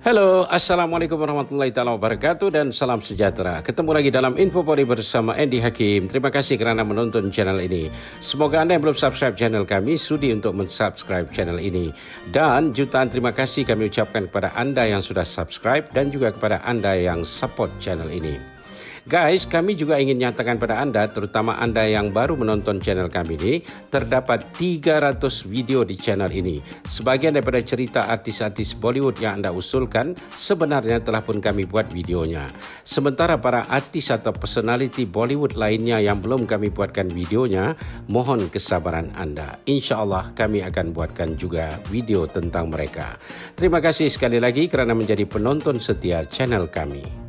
Halo, Assalamualaikum warahmatullahi taala wabarakatuh dan salam sejahtera. Ketemu lagi dalam Info Poli bersama Andy Hakim. Terima kasih kerana menonton channel ini. Semoga anda yang belum subscribe channel kami sudi untuk mensubscribe channel ini. Dan jutaan terima kasih kami ucapkan kepada anda yang sudah subscribe dan juga kepada anda yang support channel ini. Guys, kami juga ingin nyatakan pada anda, terutama anda yang baru menonton channel kami ini, terdapat 300 video di channel ini. Sebagian daripada cerita artis-artis Bollywood yang anda usulkan, sebenarnya telah pun kami buat videonya. Sementara para artis atau personality Bollywood lainnya yang belum kami buatkan videonya, mohon kesabaran anda. InsyaAllah kami akan buatkan juga video tentang mereka. Terima kasih sekali lagi kerana menjadi penonton setia channel kami.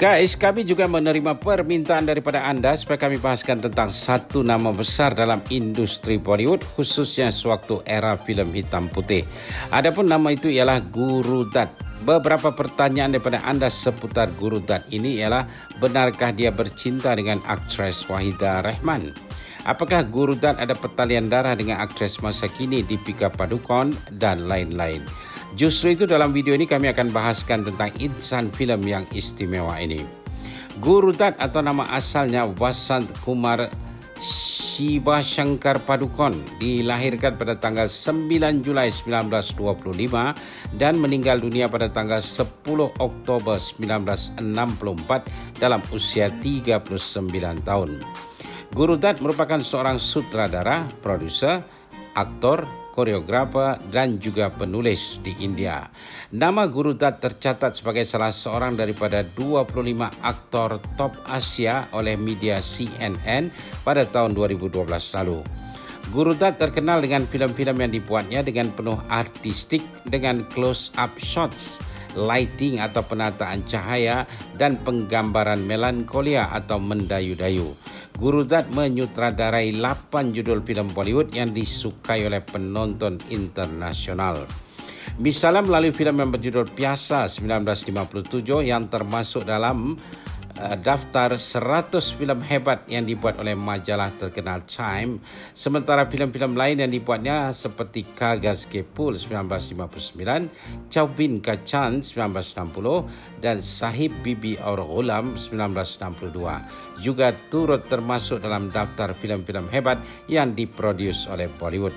Guys, kami juga menerima permintaan daripada anda supaya kami bahaskan tentang satu nama besar dalam industri Bollywood, khususnya sewaktu era filem hitam putih. Adapun nama itu ialah Guru Dutt. Beberapa pertanyaan daripada anda seputar Guru Dutt ini ialah, benarkah dia bercinta dengan aktris Wahidah Rehman? Apakah Guru Dutt ada pertalian darah dengan aktris masa kini Deepika Padukone dan lain-lain? Justru itu dalam video ini kami akan bahaskan tentang insan filem yang istimewa ini. Guru Dutt atau nama asalnya Vasant Kumar Shiva Shankar Padukone dilahirkan pada tanggal 9 Julai 1925 dan meninggal dunia pada tanggal 10 Oktober 1964 dalam usia 39 tahun. Guru Dutt merupakan seorang sutradara, produser, aktor, koreografer dan juga penulis di India. Nama Guru Dutt tercatat sebagai salah seorang daripada 25 aktor top Asia oleh media CNN pada tahun 2012 lalu. Guru Dutt terkenal dengan filem-filem yang dibuatnya dengan penuh artistik dengan close-up shots, lighting atau penataan cahaya dan penggambaran melankolia atau mendayu-dayu. Guru Dutt menyutradarai 8 judul filem Bollywood yang disukai oleh penonton internasional. Misalnya melalui filem yang berjudul Pyasa 1957 yang termasuk dalam daftar 100 filem hebat yang dibuat oleh majalah terkenal Time. Sementara filem-filem lain yang dibuatnya seperti Kaagaz Ke Phool 1959, Chauvin Ka Chand 1960 dan Sahib Bibi Aur Ghulam 1962 juga turut termasuk dalam daftar filem-filem hebat yang diproduksi oleh Bollywood.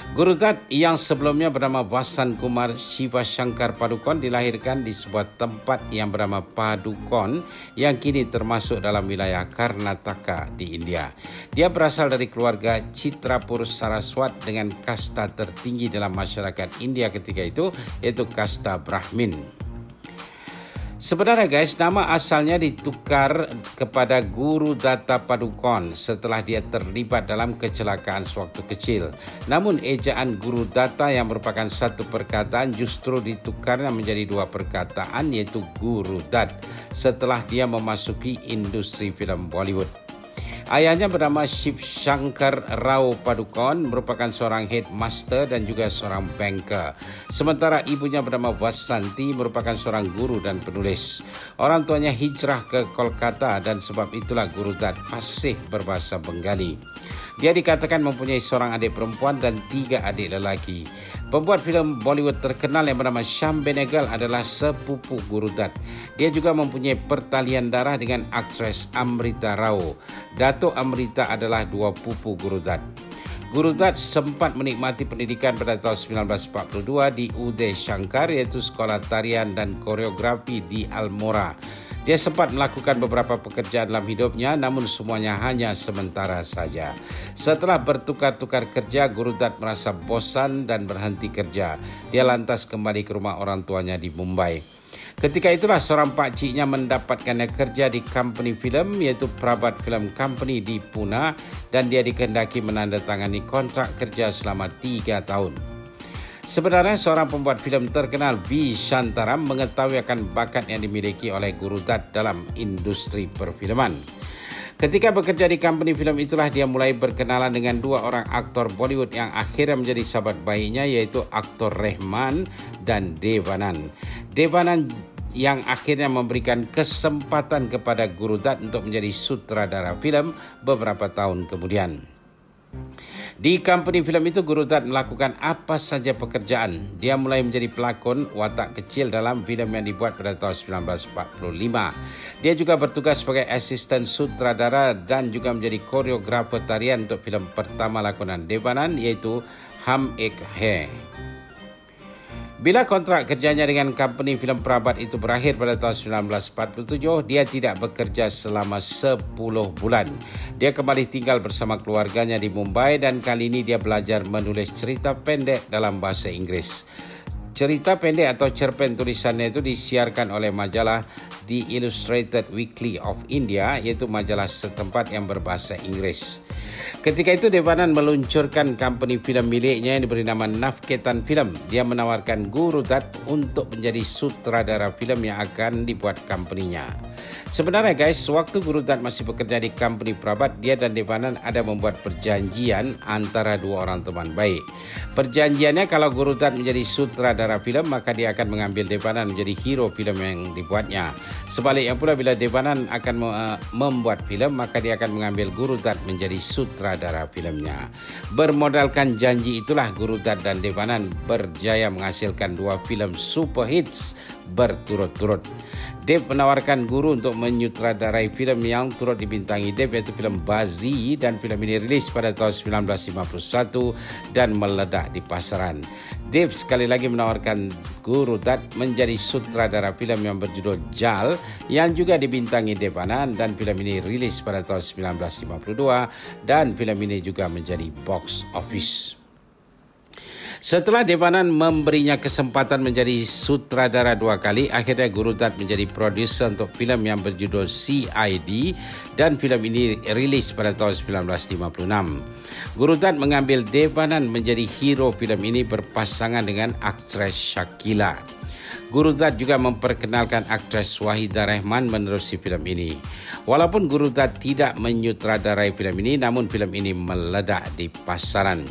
Guru Dutt yang sebelumnya bernama Vasant Kumar Shiva Shankar Padukone dilahirkan di sebuah tempat yang bernama Padukone yang kini termasuk dalam wilayah Karnataka di India. Dia berasal dari keluarga Chitrapur Saraswat dengan kasta tertinggi dalam masyarakat India ketika itu, yaitu kasta Brahmin. Sebenarnya guys, nama asalnya ditukar kepada Guru Datta Padukone setelah dia terlibat dalam kecelakaan sewaktu kecil. Namun ejaan Guru Datta yang merupakan satu perkataan justru ditukarnya menjadi dua perkataan, yaitu Guru Dutt setelah dia memasuki industri filem Bollywood. Ayahnya bernama Shiv Shankar Rao Padukone, merupakan seorang headmaster dan juga seorang banker. Sementara ibunya bernama Vasanti, merupakan seorang guru dan penulis. Orang tuanya hijrah ke Kolkata dan sebab itulah Guru Dutt fasih berbahasa Bengali. Dia dikatakan mempunyai seorang adik perempuan dan 3 adik lelaki. Pembuat filem Bollywood terkenal yang bernama Shyam Benegal adalah sepupu Guru Dutt. Dia juga mempunyai pertalian darah dengan aktris Amrita Rao. Datuk Amrita adalah 2 pupu Guru Dutt. Guru Dutt sempat menikmati pendidikan pada tahun 1942 di Uday Shankar, iaitu sekolah tarian dan koreografi di Almora. Dia sempat melakukan beberapa pekerjaan dalam hidupnya, namun semuanya hanya sementara saja. Setelah bertukar-tukar kerja, Guru Dutt merasa bosan dan berhenti kerja. Dia lantas kembali ke rumah orang tuanya di Mumbai. Ketika itulah seorang pakciknya mendapatkannya kerja di company filem, yaitu Prabhat Film Company di Pune, dan dia dikehendaki menandatangani kontrak kerja selama 3 tahun. Sebenarnya seorang pembuat filem terkenal V. Shantaram mengetahui akan bakat yang dimiliki oleh Guru Dutt dalam industri perfilman. Ketika bekerja di company filem itulah dia mulai berkenalan dengan 2 orang aktor Bollywood yang akhirnya menjadi sahabat baiknya, yaitu aktor Rehman dan Devanand. Devanand yang akhirnya memberikan kesempatan kepada Guru Dutt untuk menjadi sutradara filem beberapa tahun kemudian. Di company filem itu, Guru Tat melakukan apa saja pekerjaan. Dia mulai menjadi pelakon watak kecil dalam filem yang dibuat pada tahun 1945. Dia juga bertugas sebagai asisten sutradara dan juga menjadi koreografer tarian untuk filem pertama lakonan Devanan, iaitu Hum Ek Hai. Bila kontrak kerjanya dengan company filem Prabhat itu berakhir pada tahun 1947, dia tidak bekerja selama 10 bulan. Dia kembali tinggal bersama keluarganya di Mumbai dan kali ini dia belajar menulis cerita pendek dalam bahasa Inggeris. Cerita pendek atau cerpen tulisannya itu disiarkan oleh majalah The Illustrated Weekly of India, iaitu majalah setempat yang berbahasa Inggeris. Ketika itu Devanan meluncurkan company filem miliknya yang diberi nama Navketan Film. Dia menawarkan Guru Tat untuk menjadi sutradara filem yang akan dibuat company-nya. Sebenarnya guys, waktu Guru Tat masih bekerja di company Prabhat, dia dan Devanan ada membuat perjanjian antara dua orang teman baik. Perjanjiannya kalau Guru Tat menjadi sutradara filem, maka dia akan mengambil Devanan menjadi hero filem yang dibuatnya. Sebaliknya pula bila Devanan akan membuat filem, maka dia akan mengambil Guru Tat menjadi sutradara filemnya. Bermodalkan janji itulah Guru Tat dan Devanan berjaya menghasilkan 2 filem super hits berturut-turut. Dev menawarkan Guru untuk menyutradarai filem yang turut dibintangi Dev, iaitu filem Bazi, dan filem ini rilis pada tahun 1951 dan meledak di pasaran. Dev sekali lagi menawarkan Guru Tat menjadi sutradara filem yang berjudul Jal yang juga dibintangi Devanan, dan filem ini rilis pada tahun 1952 dan filem ini juga menjadi box office. Setelah Devanan memberinya kesempatan menjadi sutradara 2 kali, akhirnya Guru Tat menjadi produser untuk filem yang berjudul CID dan filem ini rilis pada tahun 1956. Guru Tat mengambil Devanan menjadi hero filem ini berpasangan dengan aktris Shakila. Guru Tat juga memperkenalkan aktris Wahidah Rehman menerusi filem ini. Walaupun Guru Tat tidak menyutradarai filem ini, namun filem ini meledak di pasaran.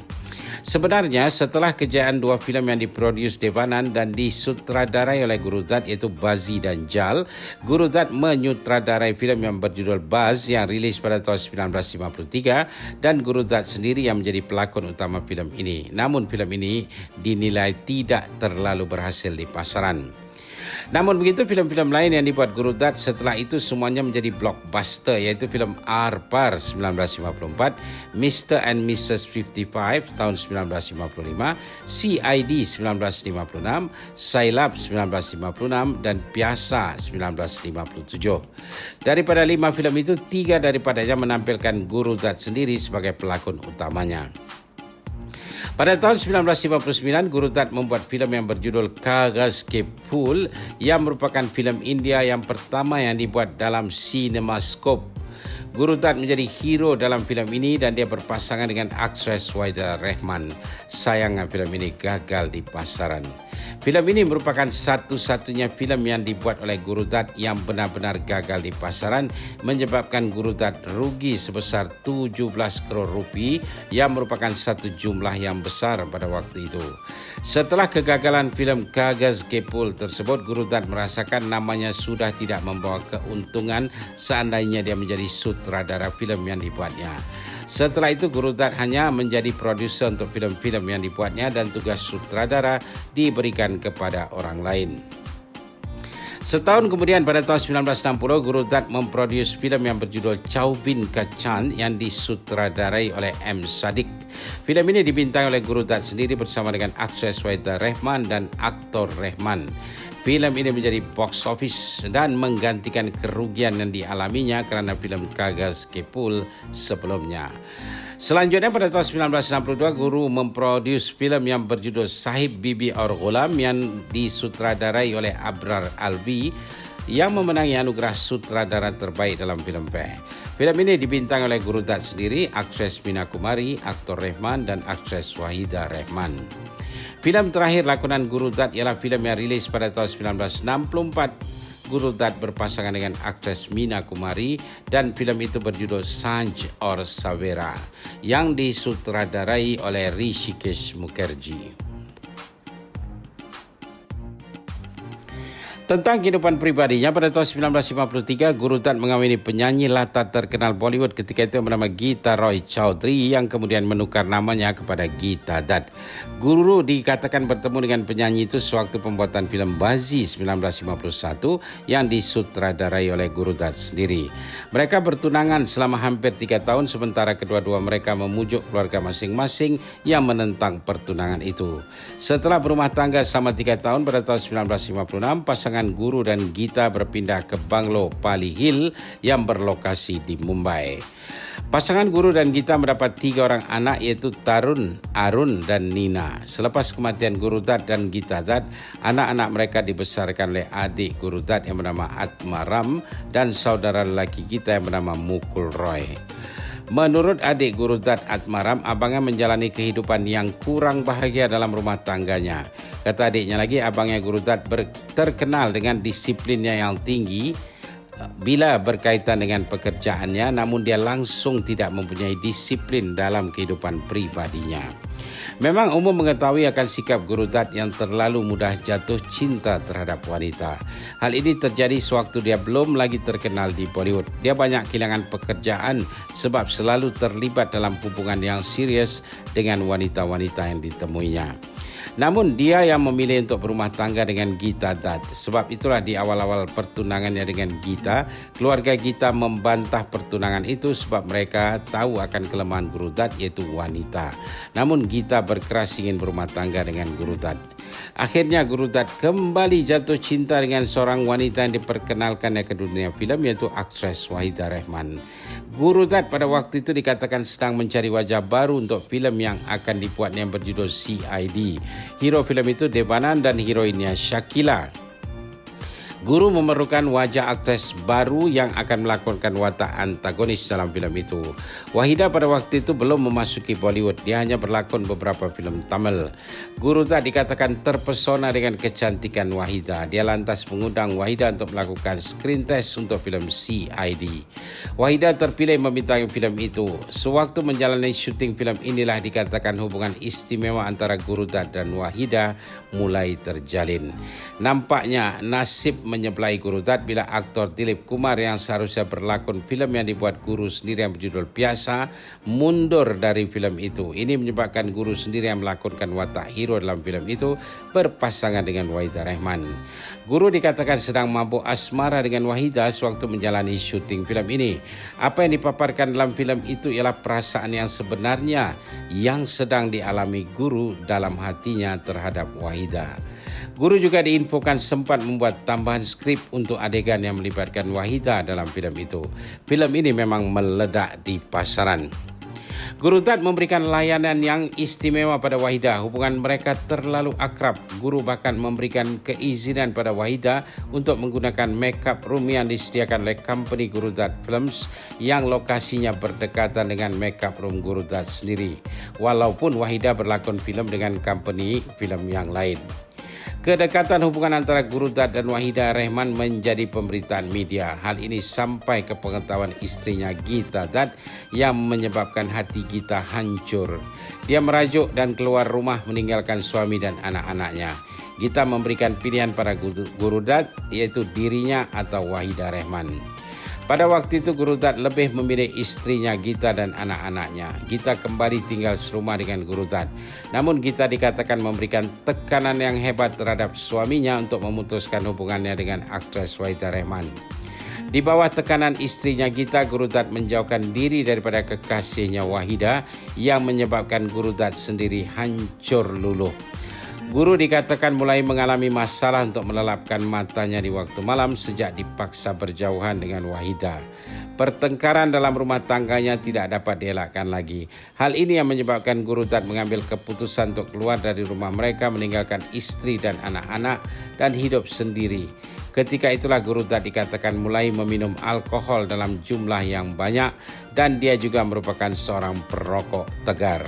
Sebenarnya setelah kejayaan 2 filem yang diproduksi Devanan dan disutradarai oleh Guru Tat, iaitu Bazi dan Jal, Guru Tat menyutradarai filem yang berjudul Baz yang rilis pada tahun 1953 dan Guru Tat sendiri yang menjadi pelakon utama filem ini. Namun filem ini dinilai tidak terlalu berhasil di pasaran. Namun begitu, filem-filem lain yang dibuat Guru Tat setelah itu semuanya menjadi blockbuster, iaitu filem Arpar 1954, Mr. and Mrs. 55 tahun 1955, CID 1956, Sailab 1956 dan Piasa 1957. Daripada 5 filem itu, 3 daripadanya menampilkan Guru Tat sendiri sebagai pelakon utamanya. Pada tahun 1959, Guru Tat membuat filem yang berjudul Kagaz Ke Phool yang merupakan filem India yang pertama yang dibuat dalam CinemaScope. Guru Tat menjadi hero dalam filem ini dan dia berpasangan dengan aktris Wahidah Rehman. Sayangnya filem ini gagal di pasaran. Filem ini merupakan satu-satunya filem yang dibuat oleh Guru Tat yang benar-benar gagal di pasaran, menyebabkan Guru Tat rugi sebesar 17 crore rupiah yang merupakan satu jumlah yang besar pada waktu itu. Setelah kegagalan filem Kagaz Ke Phool tersebut, Guru Tat merasakan namanya sudah tidak membawa keuntungan seandainya dia menjadi sutradara filem yang dibuatnya. Setelah itu, Guru Tat hanya menjadi produser untuk filem-filem yang dibuatnya dan tugas sutradara diberikan kepada orang lain. Setahun kemudian pada tahun 1960, Guru Tat memproduksi filem yang berjudul Chauvin Ka Chand yang disutradarai oleh M. Sadiq. Filem ini dibintangi oleh Guru Tat sendiri bersama dengan aktris Wahidah Rehman dan aktor Rehman. Filem ini menjadi box office dan menggantikan kerugian yang dialaminya kerana filem Kagaz Ke Phool sebelumnya. Selanjutnya pada tahun 1962, Guru memproduksi filem yang berjudul Sahib Bibi Aur Ghulam yang disutradarai oleh Abrar Alvi yang memenangi anugerah sutradara terbaik dalam filem Peh. Filem ini dibintangi oleh Guru Tat sendiri, aktris Meena Kumari, aktor Rehman dan aktris Wahidah Rehman. Filem terakhir lakonan Guru Tat ialah filem yang rilis pada tahun 1964. Guru Tat berpasangan dengan aktris Meena Kumari dan filem itu berjudul Sanj Aur Savera yang disutradarai oleh Hrishikesh Mukherjee. Tentang kehidupan pribadinya, pada tahun 1953, Guru Dutt mengawini penyanyi latar terkenal Bollywood ketika itu bernama Geeta Roy Chaudhary yang kemudian menukar namanya kepada Geeta Dutt. Guru dikatakan bertemu dengan penyanyi itu sewaktu pembuatan filem Bazi 1951 yang disutradarai oleh Guru Dutt sendiri. Mereka bertunangan selama hampir 3 tahun sementara kedua-dua mereka memujuk keluarga masing-masing yang menentang pertunangan itu. Setelah berumah tangga selama 3 tahun pada tahun 1956, pasangan Guru dan Geeta berpindah ke Banglo Pali Hill yang berlokasi di Mumbai. Pasangan Guru dan Geeta mendapat 3 orang anak iaitu Tarun, Arun dan Nina. Selepas kematian Guru Dutt dan Geeta Dutt, anak-anak mereka dibesarkan oleh adik Guru Dutt yang bernama Atmaram dan saudara lelaki Geeta yang bernama Mukul Roy. Menurut adik Guru Dutt Atmaram, abangnya menjalani kehidupan yang kurang bahagia dalam rumah tangganya. Kata adiknya lagi, abangnya Guru Dutt terkenal dengan disiplinnya yang tinggi bila berkaitan dengan pekerjaannya, namun dia langsung tidak mempunyai disiplin dalam kehidupan pribadinya. Memang umum mengetahui akan sikap Guru Dutt yang terlalu mudah jatuh cinta terhadap wanita. Hal ini terjadi sewaktu dia belum lagi terkenal di Bollywood. Dia banyak kehilangan pekerjaan sebab selalu terlibat dalam hubungan yang serius dengan wanita-wanita yang ditemuinya. Namun dia yang memilih untuk berumah tangga dengan Geeta Dutt. Sebab itulah di awal-awal pertunangannya dengan Geeta, keluarga Geeta membantah pertunangan itu sebab mereka tahu akan kelemahan Guru Dutt iaitu wanita. Namun Geeta berkeras ingin berumah tangga dengan Guru Dutt. Akhirnya Guru Dutt kembali jatuh cinta dengan seorang wanita yang diperkenalkannya ke dunia filem yaitu aktris Wahidah Rehman. Guru Dutt pada waktu itu dikatakan sedang mencari wajah baru untuk filem yang akan dibuatnya yang berjudul CID. Hero filem itu Devanand dan heroinnya Shakila. Guru memerlukan wajah aktris baru yang akan melakonkan watak antagonis dalam filem itu. Wahidah pada waktu itu belum memasuki Bollywood. Dia hanya berlakon beberapa filem Tamil. Guru Dutt dikatakan terpesona dengan kecantikan Wahidah. Dia lantas mengundang Wahidah untuk melakukan screen test untuk filem CID. Wahidah terpilih membintangi filem itu. Sewaktu menjalani syuting filem inilah dikatakan hubungan istimewa antara Guru Dutt dan Wahidah mulai terjalin. Nampaknya nasib menyebelahi Guru Dutt bila aktor Dilip Kumar yang seharusnya berlakon filem yang dibuat Guru sendiri yang berjudul Pyasa mundur dari filem itu. Ini menyebabkan Guru sendiri yang melakonkan watak hero dalam filem itu berpasangan dengan Wahidah Rehman. Guru dikatakan sedang mabuk asmara dengan Wahidah sewaktu menjalani syuting filem ini. Apa yang dipaparkan dalam filem itu ialah perasaan yang sebenarnya yang sedang dialami Guru dalam hatinya terhadap Wahidah. Guru juga diinfokan sempat membuat tambahan skrip untuk adegan yang melibatkan Wahidah dalam filem itu. Filem ini memang meledak di pasaran. Guru Dutt memberikan layanan yang istimewa pada Wahidah. Hubungan mereka terlalu akrab. Guru bahkan memberikan keizinan pada Wahidah untuk menggunakan makeup room yang disediakan oleh company Guru Dutt Films yang lokasinya berdekatan dengan makeup room Guru Dutt sendiri. Walaupun Wahidah berlakon filem dengan company filem yang lain. Kedekatan hubungan antara Guru Dutt dan Wahidah Rehman menjadi pemberitaan media. Hal ini sampai ke pengetahuan istrinya Geeta Dutt yang menyebabkan hati Geeta hancur. Dia merajuk dan keluar rumah meninggalkan suami dan anak-anaknya. Geeta memberikan pilihan pada Guru Dutt yaitu dirinya atau Wahidah Rehman. Pada waktu itu Guru Dutt lebih memilih istrinya Geeta dan anak-anaknya. Geeta kembali tinggal serumah dengan Guru Dutt. Namun Geeta dikatakan memberikan tekanan yang hebat terhadap suaminya untuk memutuskan hubungannya dengan aktris Wahidah Rehman. Di bawah tekanan istrinya Geeta, Guru Dutt menjauhkan diri daripada kekasihnya Wahidah yang menyebabkan Guru Dutt sendiri hancur luluh. Guru dikatakan mulai mengalami masalah untuk melelapkan matanya di waktu malam sejak dipaksa berjauhan dengan Wahidah. Pertengkaran dalam rumah tangganya tidak dapat dielakkan lagi. Hal ini yang menyebabkan Guru Dutt mengambil keputusan untuk keluar dari rumah mereka, meninggalkan istri dan anak-anak dan hidup sendiri. Ketika itulah Guru Dutt dikatakan mulai meminum alkohol dalam jumlah yang banyak dan dia juga merupakan seorang perokok tegar.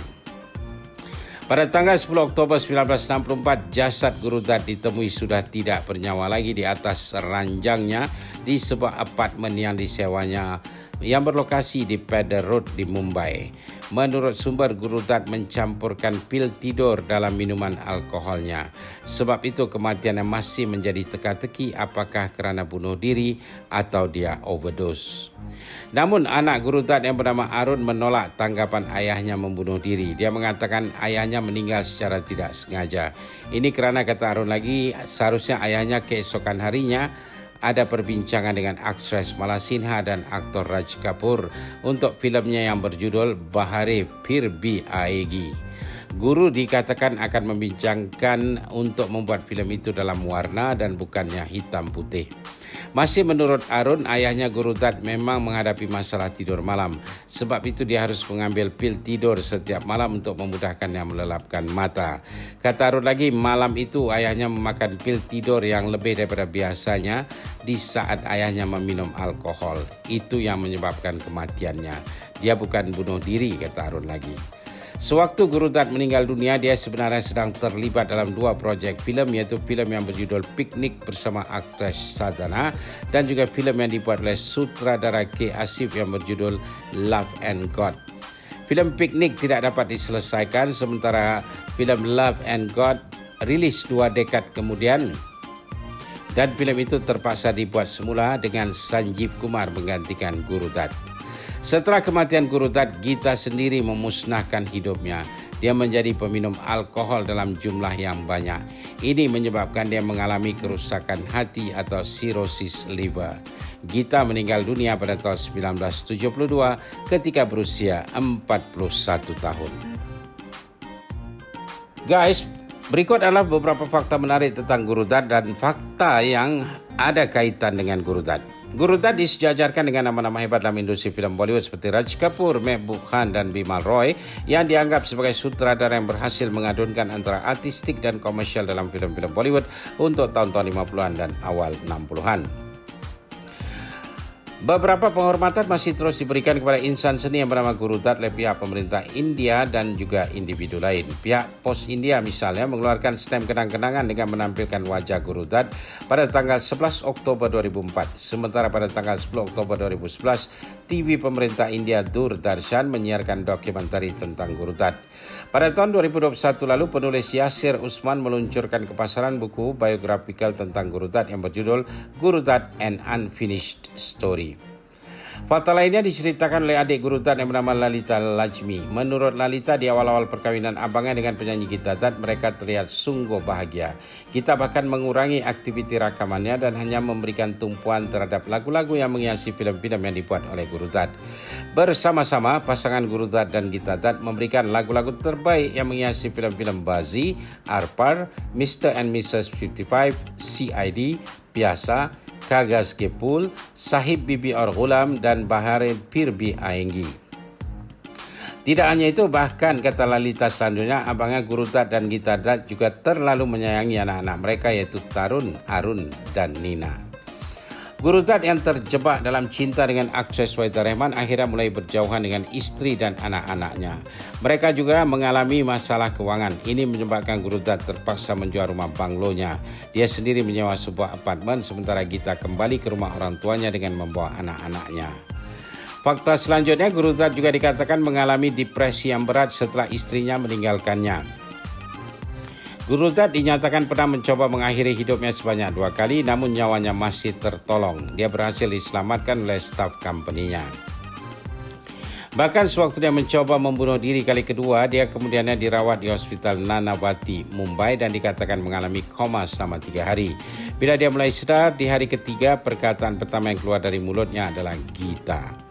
Pada tanggal 10 Oktober 1964, jasad Guru Dutt ditemui sudah tidak bernyawa lagi di atas ranjangnya di sebuah apartemen yang disewanya yang berlokasi di Pedder Road di Mumbai. Menurut sumber, Guru Dutt mencampurkan pil tidur dalam minuman alkoholnya. Sebab itu kematiannya masih menjadi teka-teki apakah kerana bunuh diri atau dia overdose. Namun anak Guru Dutt yang bernama Arun menolak tanggapan ayahnya membunuh diri. Dia mengatakan ayahnya meninggal secara tidak sengaja. Ini kerana, kata Arun lagi, seharusnya ayahnya keesokan harinya ada perbincangan dengan aktris Mala Sinha dan aktor Raj Kapoor untuk filmnya yang berjudul Bahare Phir Bhi Aayegi. Guru dikatakan akan membincangkan untuk membuat filem itu dalam warna dan bukannya hitam putih. Masih menurut Arun, ayahnya Guru Dutt memang menghadapi masalah tidur malam. Sebab itu dia harus mengambil pil tidur setiap malam untuk memudahkannya melelapkan mata. Kata Arun lagi, malam itu ayahnya memakan pil tidur yang lebih daripada biasanya di saat ayahnya meminum alkohol. Itu yang menyebabkan kematiannya. Dia bukan bunuh diri, kata Arun lagi. Sewaktu Guru Dutt meninggal dunia, dia sebenarnya sedang terlibat dalam 2 projek filem, iaitu filem yang berjudul Piknik bersama aktris Sadhana dan juga filem yang dibuat oleh sutradara K. Asif yang berjudul Love and God. Filem Piknik tidak dapat diselesaikan, sementara filem Love and God rilis 2 dekad kemudian dan filem itu terpaksa dibuat semula dengan Sanjeev Kumar menggantikan Guru Dutt. Setelah kematian Guru Dutt, Gita sendiri memusnahkan hidupnya. Dia menjadi peminum alkohol dalam jumlah yang banyak. Ini menyebabkan dia mengalami kerusakan hati atau cirrhosis liver. Gita meninggal dunia pada tahun 1972 ketika berusia 41 tahun. Guys, berikut adalah beberapa fakta menarik tentang Guru Dutt dan fakta yang ada kaitan dengan Guru Dutt. Guru Dutt disejajarkan dengan nama-nama hebat dalam industri filem Bollywood seperti Raj Kapoor, Mehboob Khan dan Bimal Roy yang dianggap sebagai sutradara yang berhasil mengadunkan antara artistik dan komersial dalam filem-filem Bollywood untuk tahun-tahun 50-an dan awal 60-an. Beberapa penghormatan masih terus diberikan kepada insan seni yang bernama Guru Dutt oleh pihak pemerintah India dan juga individu lain. Pihak Pos India misalnya mengeluarkan stem kenang-kenangan dengan menampilkan wajah Guru Dutt pada tanggal 11 Oktober 2004. Sementara pada tanggal 10 Oktober 2011, TV pemerintah India Doordarshan menyiarkan dokumentari tentang Guru Dutt. Pada tahun 2021 lalu, penulis Yasir Usman meluncurkan ke pasaran buku biografikal tentang Guru Dutt yang berjudul Guru Dutt: An Unfinished Story. Fakta lainnya diceritakan oleh adik Guru Dutt yang bernama Lalita Lajmi. Menurut Lalita, di awal-awal perkahwinan abangnya dengan penyanyi Gita Dutt, mereka terlihat sungguh bahagia. Gita bahkan mengurangi aktiviti rakamannya dan hanya memberikan tumpuan terhadap lagu-lagu yang menghiasi filem-filem yang dibuat oleh Guru Dutt. Bersama-sama, pasangan Guru Dutt dan Gita Dutt memberikan lagu-lagu terbaik yang menghiasi filem-filem Bazi, Arpar, Mr. and Mrs. 55, CID, Piasa, Kagas Ke Phool, Sahib Bibi Aur Ghulam dan Bahare Phir Bhi Aayegi. Tidak hanya itu, bahkan kata Lalita selanjutnya, abangnya Guru Dutt dan Gita Dutt juga terlalu menyayangi anak-anak mereka, yaitu Tarun, Arun dan Nina. Guru Dutt yang terjebak dalam cinta dengan aktris Wahida Rehman akhirnya mulai berjauhan dengan istri dan anak-anaknya. Mereka juga mengalami masalah keuangan. Ini menyebabkan Guru Dutt terpaksa menjual rumah banglonya. Dia sendiri menyewa sebuah apartemen sementara Gita kembali ke rumah orang tuanya dengan membawa anak-anaknya. Fakta selanjutnya, Guru Dutt juga dikatakan mengalami depresi yang berat setelah istrinya meninggalkannya. Guru Dutt dinyatakan pernah mencoba mengakhiri hidupnya sebanyak 2 kali, namun nyawanya masih tertolong. Dia berhasil diselamatkan oleh staf company-nya. Bahkan sewaktu dia mencoba membunuh diri kali kedua, dia kemudiannya dirawat di Hospital Nanavati, Mumbai dan dikatakan mengalami koma selama 3 hari. Bila dia mulai sadar, di hari ketiga, perkataan pertama yang keluar dari mulutnya adalah Gita.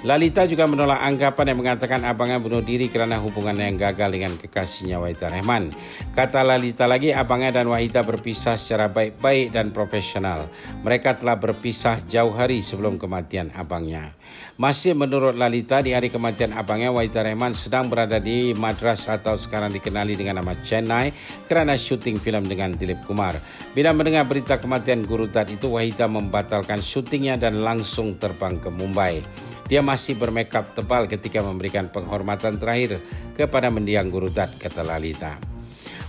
Lalita juga menolak anggapan yang mengatakan abangnya bunuh diri kerana hubungannya yang gagal dengan kekasihnya Wahida Rehman. Kata Lalita lagi, abangnya dan Wahida berpisah secara baik-baik dan profesional. Mereka telah berpisah jauh hari sebelum kematian abangnya. Masih menurut Lalita, di hari kematian abangnya, Wahida Rehman sedang berada di Madras atau sekarang dikenali dengan nama Chennai kerana syuting filem dengan Dilip Kumar. Bila mendengar berita kematian Guru Dutt itu, Wahida membatalkan syutingnya dan langsung terbang ke Mumbai. Dia masih bermakeup tebal ketika memberikan penghormatan terakhir kepada mendiang Guru Dutt, kata Lalita.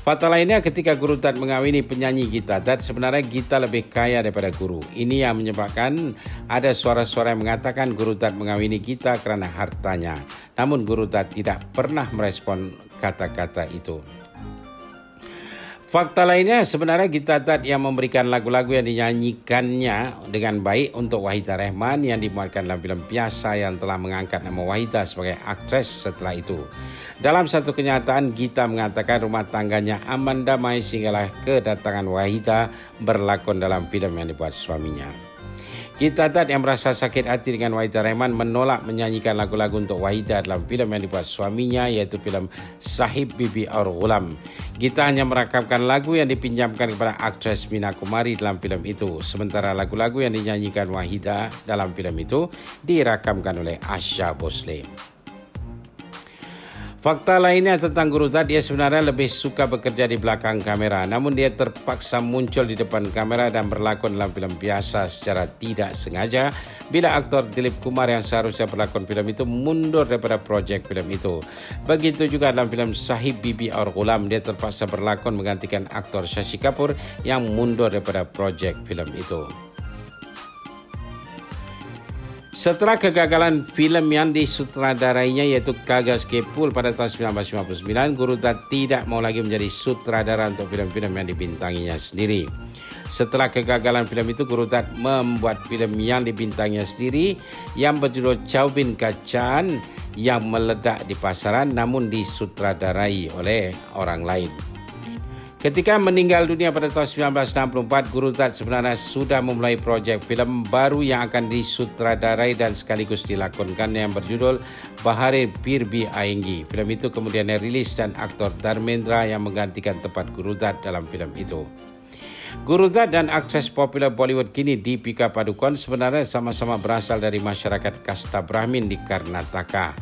Fakta lainnya, ketika Guru Tat mengawini penyanyi Gita Tat, sebenarnya Gita lebih kaya daripada Guru. Ini yang menyebabkan ada suara-suara yang mengatakan Guru Tat mengawini Gita kerana hartanya. Namun Guru Tat tidak pernah merespon kata-kata itu. Fakta lainnya, sebenarnya Gita Tat yang memberikan lagu-lagu yang dinyanyikannya dengan baik untuk Wahida Rehman yang dimuatkan dalam filem Piasa yang telah mengangkat nama Wahida sebagai aktris setelah itu. Dalam satu kenyataan, Gita mengatakan rumah tangganya aman damai sehinggalah kedatangan Wahida berlakon dalam filem yang dibuat suaminya. Gita Tat yang merasa sakit hati dengan Wahida Rehman menolak menyanyikan lagu-lagu untuk Wahida dalam filem yang dibuat suaminya, iaitu filem Sahib Bibi Aur Ghulam. Gita hanya merakamkan lagu yang dipinjamkan kepada aktris Mina Kumari dalam filem itu. Sementara lagu-lagu yang dinyanyikan Wahida dalam filem itu dirakamkan oleh Asha Bhosle. Fakta lainnya tentang Guru Tat, dia sebenarnya lebih suka bekerja di belakang kamera. Namun dia terpaksa muncul di depan kamera dan berlakon dalam filem Piasa secara tidak sengaja bila aktor Dilip Kumar yang seharusnya berlakon filem itu mundur daripada projek filem itu. Begitu juga dalam filem Sahib Bibi Aur Ghulam, dia terpaksa berlakon menggantikan aktor Shashi Kapoor yang mundur daripada projek filem itu. Setelah kegagalan filem yang disutradarainya iaitu Kagas Kepul pada tahun 1959, Guru Tat tidak mau lagi menjadi sutradara untuk filem-filem yang dibintanginya sendiri. Setelah kegagalan filem itu, Guru Tat membuat filem yang dibintanginya sendiri yang berjudul Chow Bin Kachan yang meledak di pasaran namun disutradarai oleh orang lain. Ketika meninggal dunia pada tahun 1964, Guru Tat sebenarnya sudah memulai projek filem baru yang akan disutradarai dan sekaligus dilakonkan yang berjudul Bahare Pir Bhi Aayenggi. Filem itu kemudian dirilis dan aktor Dharmendra yang menggantikan tempat Guru Tat dalam filem itu. Guru Tat dan aktris popular Bollywood kini Deepika Padukone sebenarnya sama-sama berasal dari masyarakat kasta Brahmin di Karnataka.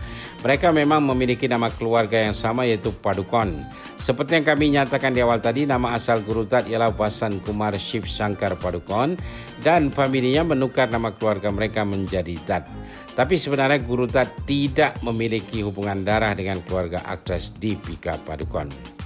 Mereka memang memiliki nama keluarga yang sama iaitu Padukone. Seperti yang kami nyatakan di awal tadi, nama asal Guru Tat ialah Vasan Kumar Shiv Shankar Padukone dan familinya menukar nama keluarga mereka menjadi Tat. Tapi sebenarnya Guru Tat tidak memiliki hubungan darah dengan keluarga aktris Deepika Padukone.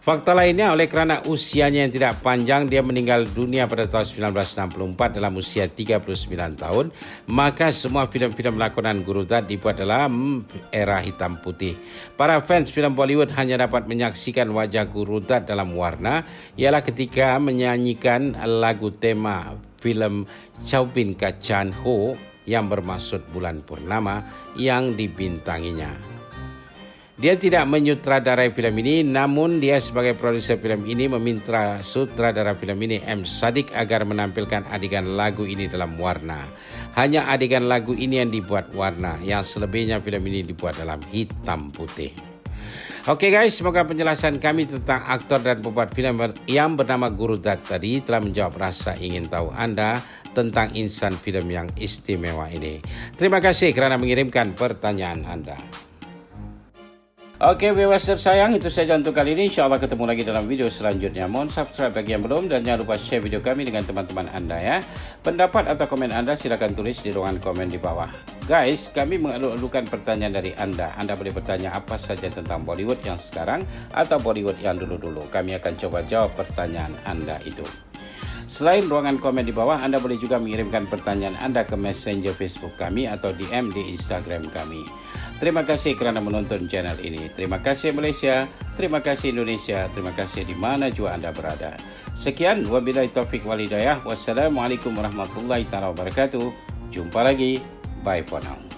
Fakta lainnya, oleh kerana usianya yang tidak panjang, dia meninggal dunia pada tahun 1964 dalam usia 39 tahun, maka semua filem-filem lakonan Guru Tat dibuat dalam era hitam putih. Para fans filem Bollywood hanya dapat menyaksikan wajah Guru Tat dalam warna, ialah ketika menyanyikan lagu tema filem Chow Bin Kachan Ho yang bermaksud bulan purnama yang dibintanginya. Dia tidak menyutradarai filem ini, namun dia sebagai produser filem ini meminta sutradara filem ini M. Sadiq agar menampilkan adegan lagu ini dalam warna. Hanya adegan lagu ini yang dibuat warna, yang selebihnya filem ini dibuat dalam hitam putih. Oke guys, semoga penjelasan kami tentang aktor dan pembuat filem yang bernama Guru Tat tadi telah menjawab rasa ingin tahu anda tentang insan filem yang istimewa ini. Terima kasih kerana mengirimkan pertanyaan anda. Oke, viewers tersayang, itu saja untuk kali ini. InsyaAllah ketemu lagi dalam video selanjutnya. Mohon subscribe bagi yang belum dan jangan lupa share video kami dengan teman-teman anda ya. Pendapat atau komen anda silakan tulis di ruangan komen di bawah. Guys, kami mengalu-alukan pertanyaan dari anda. Anda boleh bertanya apa saja tentang Bollywood yang sekarang atau Bollywood yang dulu-dulu. Kami akan coba jawab pertanyaan anda itu. Selain ruangan komen di bawah, anda boleh juga mengirimkan pertanyaan anda ke Messenger Facebook kami atau DM di Instagram kami. Terima kasih kerana menonton channel ini. Terima kasih Malaysia, terima kasih Indonesia, terima kasih di mana jua anda berada. Sekian, wabillahi taufik wal hidayah. Wassalamualaikum warahmatullahi wabarakatuh. Jumpa lagi. Bye for now.